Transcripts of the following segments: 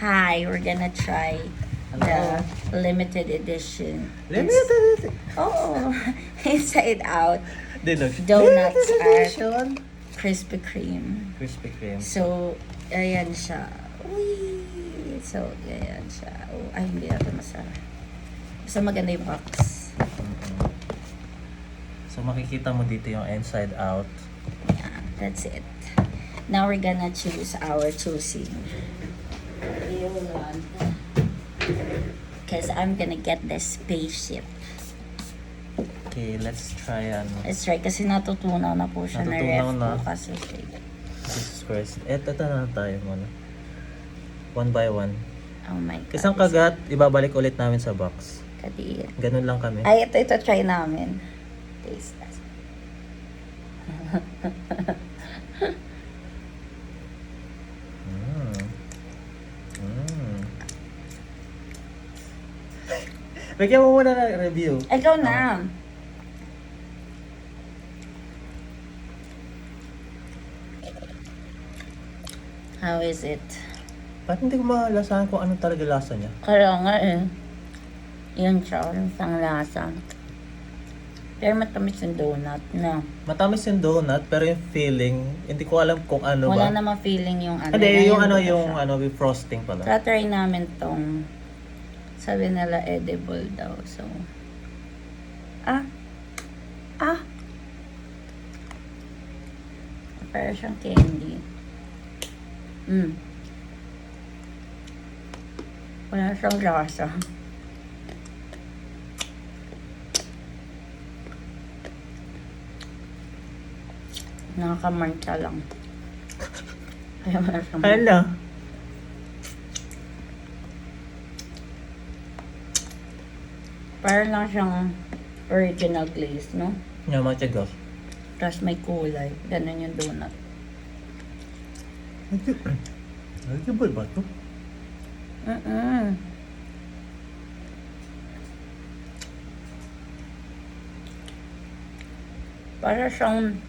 Hi, we're gonna try the limited edition. Limited Oh, Inside Out Deluxe. Donuts Limited at edition. Krispy Kreme. Krispy Kreme. So, ayan siya. Uy! So, ayan siya. Oh, ay, hindi natin masarap. Basta maganda yung box. So makikita mo dito yung inside out. Yeah, that's it. Now we're gonna choose our choosing. Because I'm gonna get the spaceship. Okay, let's try That's right, kasi natutunaw na po siya na ref Natutunaw po na. kasi siya. Jesus Christ. Ito na tayo muna. One by one. Oh my God. Isang kagat, ibabalik ulit namin sa box. Kadiin. Ganun lang kami. Ay, ito try namin. Taste test. Bigyan mo muna ng review. Ikaw na. How is it? Parang hindi ko malasahan kung ano talaga lasa niya. Kaya nga eh. Yun siya, yung lasa. Pero matamis yung donut na. Matamis yung donut, pero yung feeling, hindi ko alam kung ano Wala ba. namang feeling yung ano. Hindi, yung ano, Nahihilo yung siya. ano, with frosting pala. Try namin tong, sabi nila edible daw. So, Parang siyang candy. Wala siyang lasa. Nakakamantsa lang. Kaya wala siyang... Ano? Parang lang siyang original glaze, no? Yung mga tiyagas. Tapos may kulay. Ganun yung donut. Edible ba ito? Para siyang...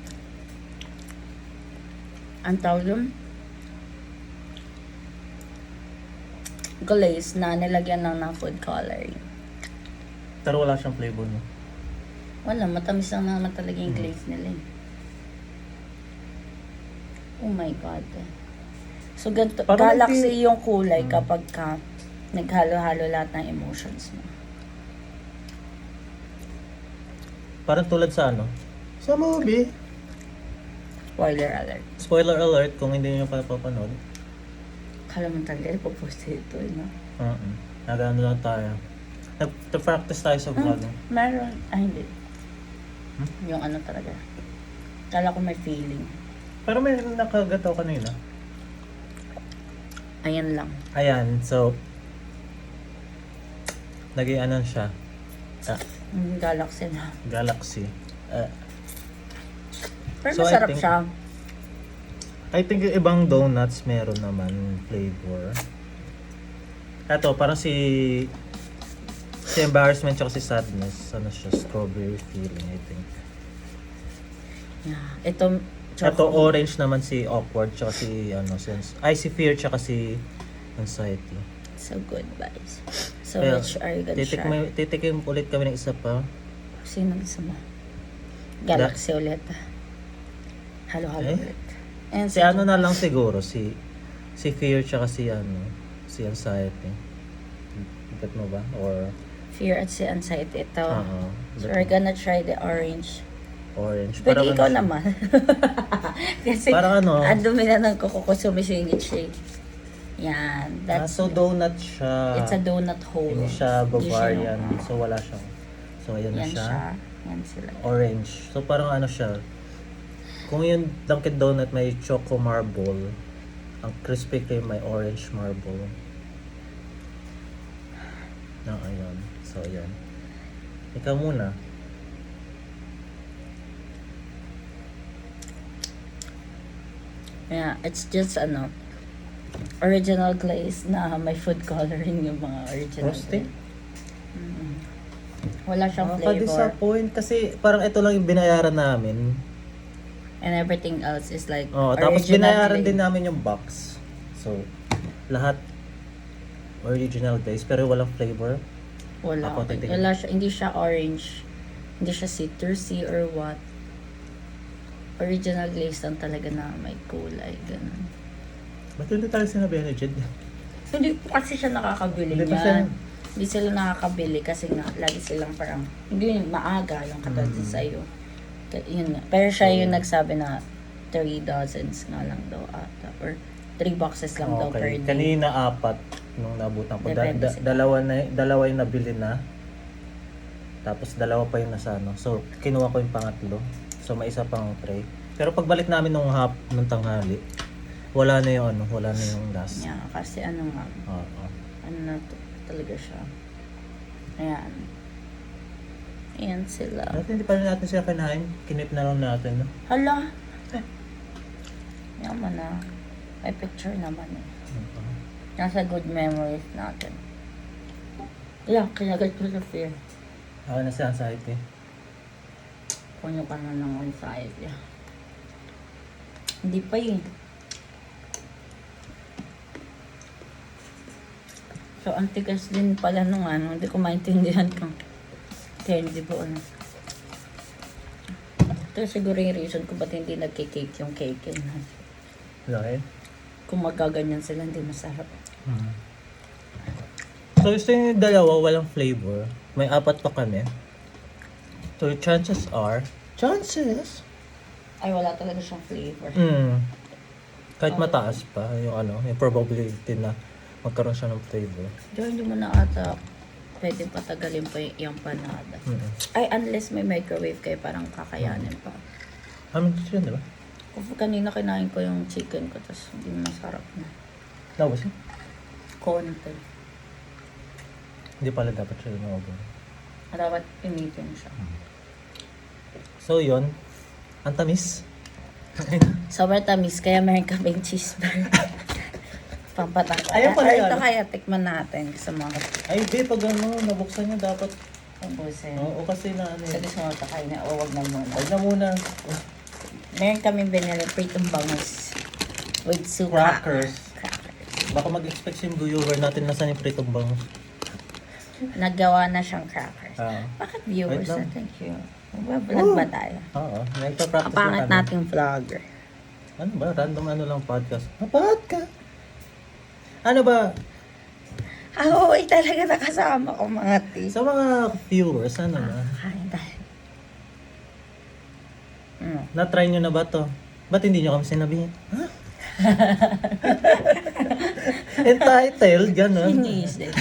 Ang tawag yun? Glaze na nilagyan lang ng food coloring. Pero wala siyang flavor, no? Wala, matamis lang naman talaga yung glaze nila eh. Oh my God. So, ganito, Parang galaxy yung kulay kapag ka naghalo-halo lahat ng emotions mo. Parang tulad sa ano? Sa movie. Spoiler alert. Spoiler alert kung hindi nyo pa papanood. Kala mo talaga, ipopost ito, no? Nag-ano lang tayo. Nag-practice tayo sa vlog. Meron. Ay, hindi. Yung ano talaga. Kala ko may feeling. Pero may nakagataw kanina. Ayan lang. Ayan, so naging ano siya. Galaxy na. Galaxy. Pero So, I masarap think- siya. I think yung ibang donuts meron naman flavor. Ito, parang si embarrassment tsaka si sadness. Ano siya? Strawberry feeling, I think. Yeah. Ito, Ito, orange naman si awkward tsaka si ano, sense. Ay, si fear tsaka si anxiety. So good, guys. So, Kaya, which are you gonna try? titikim ulit kami ng isa pa. Sino gusto mo? Galaxy ulit. Halo-halo Eh? ulit. And Si ano na lang siguro, si fear tsaka si ano, si anxiety. Get mo ba? Or fear at si anxiety. Ito. So, bet we're mo. gonna try the orange. Orange. Pwede Parang ikaw ano siya? naman. Kasi, Parang ano? ang dumi na ng kuko ko sumisingit siya. Yan. That's, So donut siya. it's a donut hole. Hindi siya Bavarian. Hindi siya- So wala siyang. So ayan na Yan siya. siya. Yan sila. Orange. So parang ano siya. Kung yung Dunkin' Donut may choco marble, ang Krispy Kreme may orange marble. Ayan. So ayan. Ikaw muna. Yeah, it's just original glaze na may food coloring yung mga original. Frosting? Wala siyang flavor. Nakaka-disappoint kasi parang ito lang yung binayaran namin. And everything else is like Oh, tapos original binayaran glaze. din namin yung box. So, lahat original glaze pero walang flavor. Wala. Ako, titigil. Wala siya, hindi siya orange. Hindi siya citrusy or what. Original glaze lang talaga na may kulay. Ganun. Ba't hindi tayo sinabi ni Jed? Hindi po kasi siya nakakabili Hindi pa niyan. siya- Hindi sila nakakabili kasi nga, lagi silang parang, hindi yung maaga yung katulad sa'yo. Yun nga. Pero siya yung nagsabi na 3 dozens nga lang daw ata. Or 3 boxes lang daw per Okay. day. Kanina 4 nung nabutan ko. Depende sa- Dalawa yung nabili na. Tapos 2 pa yung nasa ano. So, kinuha ko yung pangatlo. So, may isa pang tray. Pero pagbalik namin nung tanghali, wala na yung last. Yeah, kasi ano nga, Oo. ano na talaga siya. Ayan. Ayan sila. Dati hindi pa rin natin sila kinain. Kinip na lang natin. No? Hala! Yaman na. May picture naman eh. Nasa good memories natin. Yeah, kinagat ko sa fear. Ako na si anxiety. Puno ka na ng anxiety. Hindi pa yun. So, ang tigas din pala nung ano. Hindi ko maintindihan kung candy po ano. Ito siguro yung reason kung ba't hindi nagkikake yung cake yun. Okay. Kung magaganyan sila, hindi masarap. So, gusto yung dalawa, walang flavor. May 4 pa kami. So, chances are, Ay, wala talaga siyang flavor. kahit mataas pa, yung probability na magkaroon siya ng flavor. Diyo, hindi mo na ata pwedeng patagalin pa yung panada. Ay, unless may microwave kayo, parang kakayanin pa. Minutes yun, di ba? Kung kanina kinain ko yung chicken ko, tapos hindi masarap na. Naubos yun? Konti. Hindi pala dapat siya yung naubos. Dapat pinitin siya. So, yun. Ang tamis. Sobrang tamis, kaya meron kaming cheeseburger. Pampatanggal. Ayun pala Ito yan. kaya tikman natin sa mga Ay, babe, pag nabuksan niya dapat. ubusin. Oo, kasi na ano Sa eh. gusto mo ito kayo na, o wag na muna. Huwag na muna. Meron kaming binili pritong bangus with suka. Crackers. Crackers. Baka mag-expect yung viewer natin nasan yung pritong bangus. Naggawa na siyang crackers. Bakit viewers Wait lang. na? Thank you. Vlog ba tayo? Oo, nagpa-practice Ang pangit lang kami. nating vlogger. Ano ba? Random lang podcast. Podcast! Ano ba? Oo, talaga nakasama ko mga tis. Sa mga viewers, ano na? Kain tayo. Na-try nyo na ba to? Ba't hindi nyo kami sinabihin? Ha? Entitled, gano'n. Finish it.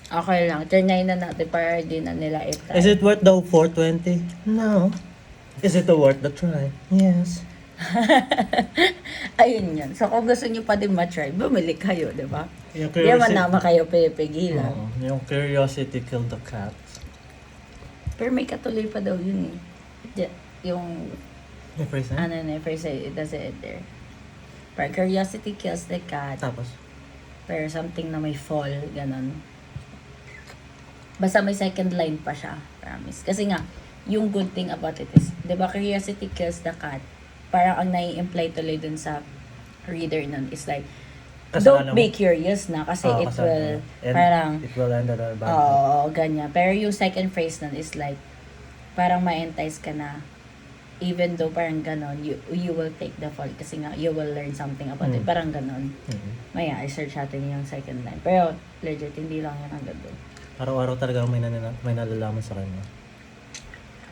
Okay lang, trinay na natin para di na nila itry. Is it worth the 420? No. Is it worth the try? Yes. Ayun yan. So kung gusto nyo pa din ma-try, bumili kayo, di ba? Yung Di naman naman kayo pipigilan. Oo, yung curiosity killed the cat. Pero may katuloy pa daw yun eh. Yung, Yung phrase na? ano na, first it does it there. Pero curiosity kills the cat. Tapos? Pero something na may fall, ganon. Basta may second line pa siya, promise. Kasi nga, yung good thing about it is, di ba, curiosity kills the cat. Parang ang nai-imply tuloy dun sa reader nun is like, don't be curious na kasi it will, parang, it will end at a bad oo, ganyan. Pero yung second phrase nun is like, parang ma-entice ka na, even though parang ganon, you will take the fall kasi nga, you will learn something about it. Parang ganon. Maya, i-search natin yung second line. Pero, legit, hindi lang yan hanggang doon. Araw-araw talaga may nalalaman sa kanya.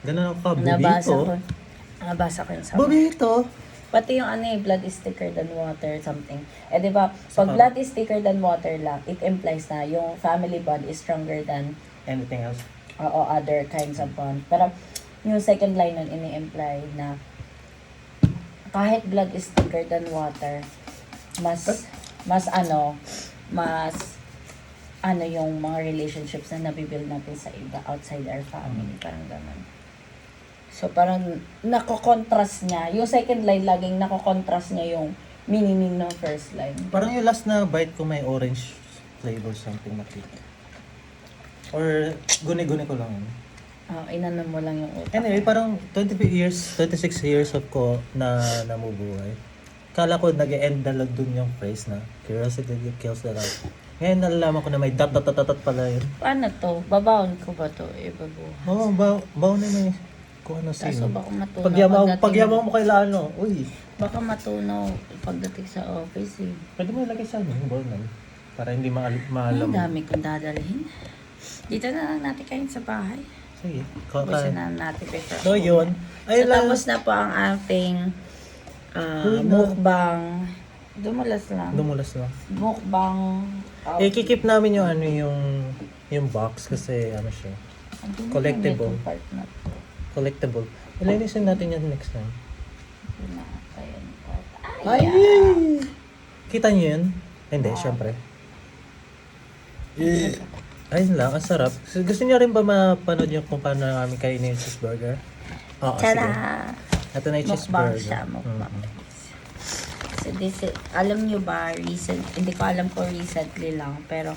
Ganun ako ka, Nabasa bubito. ko yung sa Bubito! pati yung ano eh, blood is thicker than water, something. Eh, di ba, pag blood is thicker than water lang, it implies na yung family bond is stronger than Anything else? other kinds of bond. Pero, yung second line nun, ini-imply na kahit blood is thicker than water, mas yung mga relationships na nabibuild natin sa iba outside our family. Parang ganun. So, parang nako-contrast niya. Yung second line, laging nako-contrast niya yung meaning ng first line. Parang yung last na bite ko may orange flavor something nakita. Or guni-guni ko lang. Inanon mo lang yung utak. Anyway, parang 26 years of ko na namubuhay. Kala ko nag-e-end na lang dun yung phrase na curiosity kills the love. Ngayon nalalaman ko na may dot pala yun. Paano to? Babaon ko ba to? Ibabuhas. Oo, baon na may kung ano Kaso sino. baka matunaw Pagyaman mo kay Lano, uy. Baka matunaw pagdating sa office eh. Pwede mo ilagay sa yung baon na. Para hindi Ang maalam. dami kong dadalhin. Dito na lang natin kain sa bahay. Sige, Busin na natin paper. So yun. So tapos na po ang ating Uy, na. mukbang. Dumulas lang. Dumulas na. Mukbang. Kikip namin yung ano yung box kasi ano siya. Collectible. Collectible. Ilinisin natin yan next time. Ay! Kita niyo yun? Hindi, syempre. Ayun lang, ang sarap. So, gusto niyo rin ba mapanood yung kung paano namin kainin yung cheeseburger? Oo, sige. Tada! Ito na yung Mukbang cheeseburger. siya, mukbang. Mhm. So this is, alam nyo ba, hindi ko alam kung recently lang, pero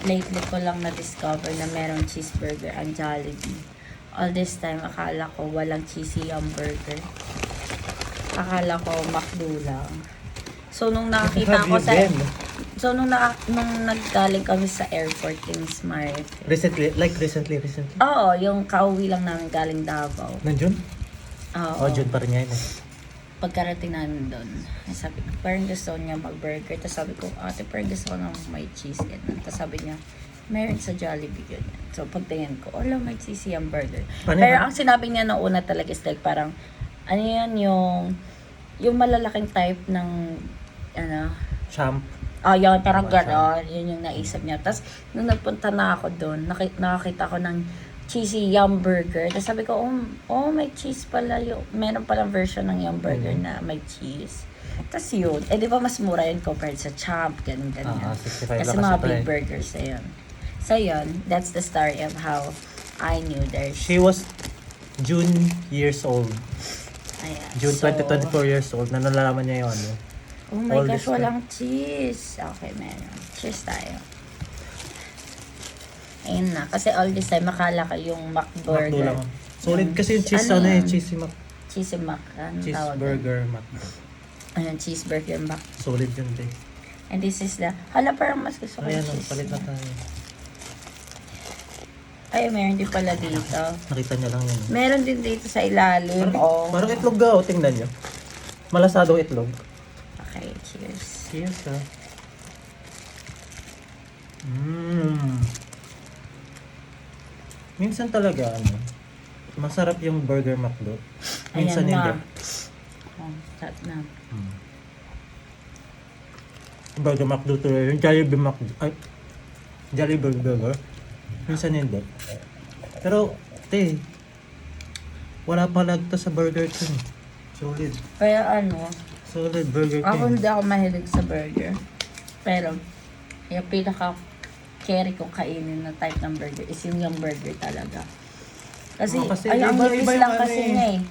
lately ko lang na-discover na merong cheeseburger ang Jollibee. All this time, akala ko walang cheesy yung burger. Akala ko McDo lang. So nung nakakita Have ko you sa... been? So nung naggaling kami sa airport in Smart. Recently? Oo, yung kauwi lang namin galing Davao. Nandiyon? Oo. Oh, June pa rin ngayon eh. Pagkarating namin doon, sabi ko, parang gusto niya mag-burger. Tapos sabi ko, ate, parang gusto ko ng may cheese. Ganun. Tapos sabi niya, meron sa Jollibee ganyan. So pagtingin ko, may cheesy ang burger. Paano Pero yan? ang sinabi niya na una talaga is like parang, ano yan, yung malalaking type ng, Champ. yun, parang Oh, gano'n. Yun yung naisip niya. Tapos, nung nagpunta na ako doon, nakakita ko ng cheesy yum burger. Tapos sabi ko, may cheese pala yung, meron palang version ng yum burger na may cheese. Tapos yun, di ba mas mura yun compared sa Champ, ganun. 65 Kasi lang mga kasi big pre. burgers na yun. So yun, that's the story of how I knew there's, She was June years old. ayan. June 2024 years old na nalalaman niya yung ano. Oh my all gosh, this walang cheese. Okay, meron. Cheers tayo. Ayun na. Kasi all this time, makala ka yung McDo McBurger. lang. Solid kasi yung cheese Ano yun? cheesy Mac. Cheesy Mac. Ano tawag doon? Cheeseburger McDo. Ayun, cheeseburger Mac. Solid yun din. And this is the... Hala, parang mas gusto ko Ayan, yung cheese. palit na tayo. Ay, meron din pala dito. Nakita niya lang yun. Meron din dito sa ilalim. Parang itlog daw, tingnan niyo. Malasadong itlog. Okay, cheers. Cheers ha. Minsan talaga masarap yung burger McDo. Minsan Ayan hindi. na. Start na. Burger McDo tuloy. Yung Jollibee McDo. Ay, Jollibee burger. Minsan hindi. Pero, wala pa lagta sa Burger King. Solid. Kaya Solid Burger King. ako hindi ako mahilig sa burger. Pero, yung pinaka-carry kong kainin na type ng burger is yung burger talaga. Kasi, Kasi ang iba-iba nipis yung lang kasi eh. niya eh.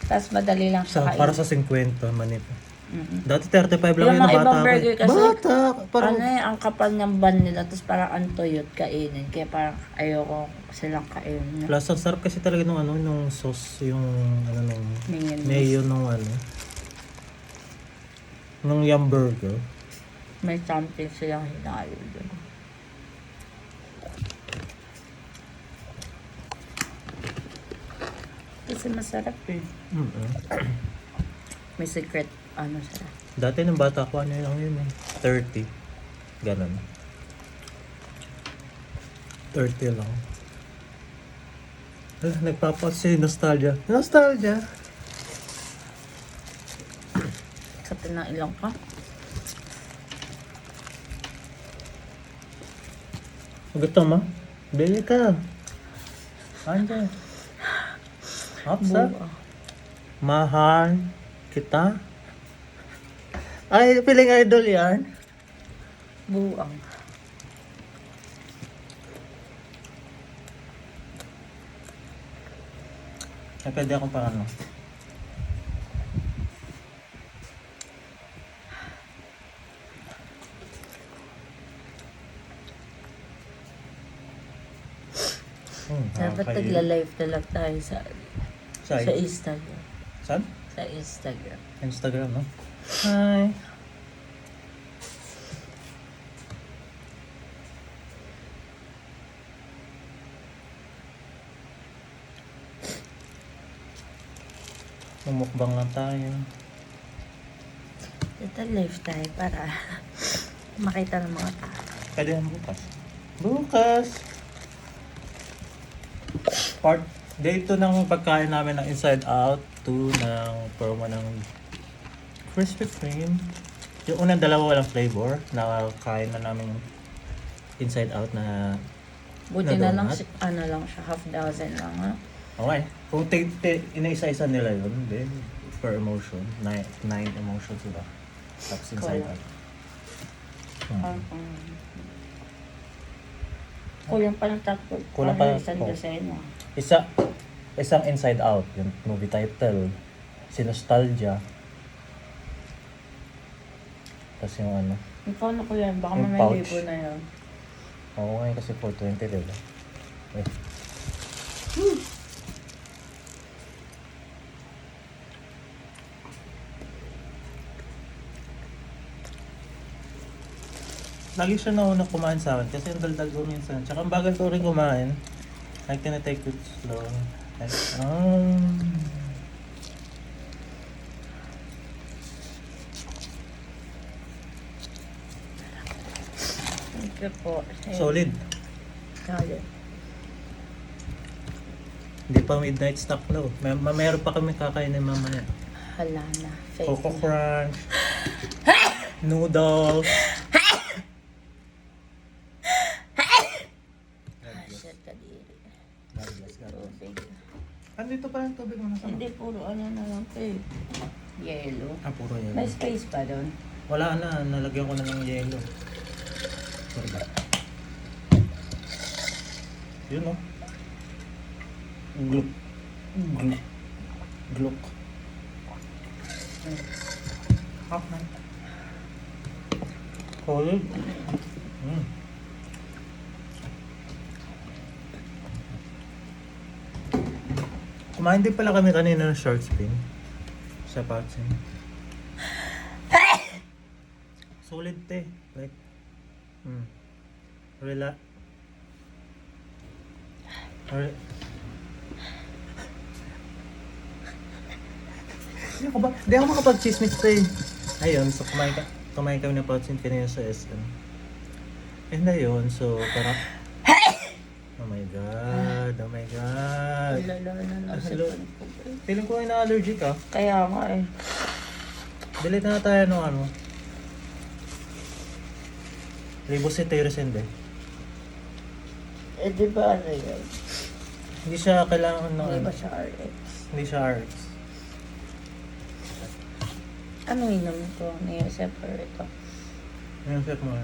Tapos madali lang siya kainin. Para sa 50, manito. Mhm. Dati 35 lang Yung yun na mga bata ibang ako. burger kasi, Bata! Parang, ang kapal ng bun nila, tapos parang ang tuyot kainin. Kaya parang ayoko silang kainin. plus, ang sarap kasi talaga nung sauce, yung Mayonnaise. mayo nung nung yum burger. May something silang hinayo doon. Kasi masarap eh. May secret, siya. Dati nung bata ko, lang yun eh. 30. Ganon. 30 lang. Nagpapasi nostalgia. Nostalgia! Kape na ilang ka. Gusto mo? Bili ka. Anja. Hapsa. Mahal kita. Ay, piling idol yan. Buang. Ay, pwede akong pang Dapat nagla-live na lang tayo sa Sa Instagram. Saan? Sa Instagram. Instagram, no? Hi. Mumukbang lang tayo. Ito live tayo para makita ng mga tao. Pwede yan bukas. Bukas! Part day 2 ng pagkain namin ng Inside Out. 2 ng promo ng Krispy Kreme. Yung unang dalawa walang flavor. Nakakain na namin Inside Out na Buti Na na lang, donut? ano lang siya, half dozen lang ha. okay. Kung ina-isa-isa nila yun, then per emotion. 9 emotions diba? Tapos Inside Kulang. Out. Hmm. Kulang pa ng tatlo. Kulang pa- Isang oh. dosena. Isang Inside Out, yung movie title. Si Nostalgia. Tapos yung ano. Ikaw na ko yan, baka Yung may pouch. libo na yan. Oo ngayon kasi 420 diba? Eh. Lagi siya nauna kumain sa akin kasi ang daldal ko minsan. Tsaka ang bagal ko rin kumain. I can take it slow. Like, Thank you po. solid. Solid. Hindi pa midnight stock low. Meron pa kami kakainin mamaya. Hala na. Fake Coco na. Crunch. Noodles. Ah, shit, kadiri. Tubig. Andito pa yung tubig mo nasa. Hindi, puro ano na lang ito eh. Yellow. Ah, puro yan. May space pa doon. Wala na, nalagyan ko na ng yelo. Sorry ba? Yun oh. Gluk. Gluk. Gluk. Half na. Solid. Kumain din pala kami kanina ng short spin. Sa Patsin. Solid te. Like, Rela. Di ako makapag-chismis te. Ayun, so kumain kami ng Patsin kanina sa SM. And ayun, so parang oh my god, oh my god. Lalo na Hello. nasipan ko. Feeling ko ay na-allergy ka. Kaya nga eh. Delete na tayo ng ano. Levocetirizine ba? Eh di ba ano yun? Hindi siya kailangan ng Hindi ano. ba siya RX? Hindi siya RX. Ano inom ko? Niya separate ito. Ayun, set mo.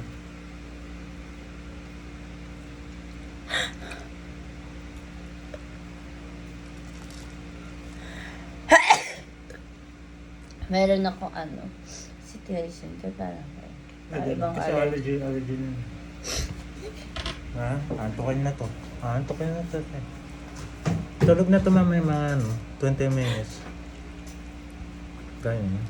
Meron ako ano. Situation ko parang ibang Kasi allergy. allergy na. Ha? Antokin na to. Antokin na to. Tulog na to mamaya mga ano, 20 minutes. Ganyan.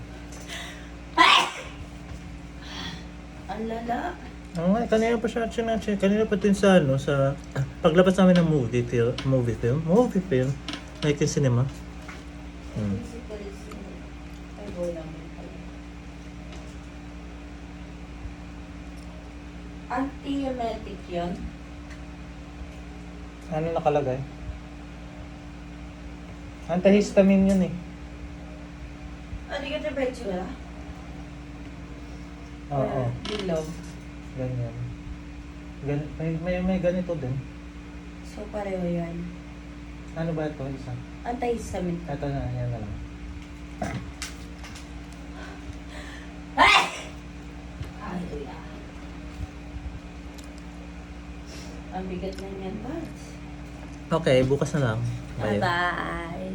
Ang lala. Oo nga, kanina pa siya chinachin. Kanina pa din sa ano, sa paglabas namin ng movie film, like yung cinema. Ay, go lang. Antiemetic yun? Ano nakalagay? Antihistamine yun eh. Ano ka temperature? Oo, Bilog. ganyan. May ganito din. So, pareho yan. Ano ba ito? Isa? Antihistamine. Ito na, yan na lang. Hallelujah. Ang bigat na yan, Bats. Okay, bukas na lang. Bye-bye.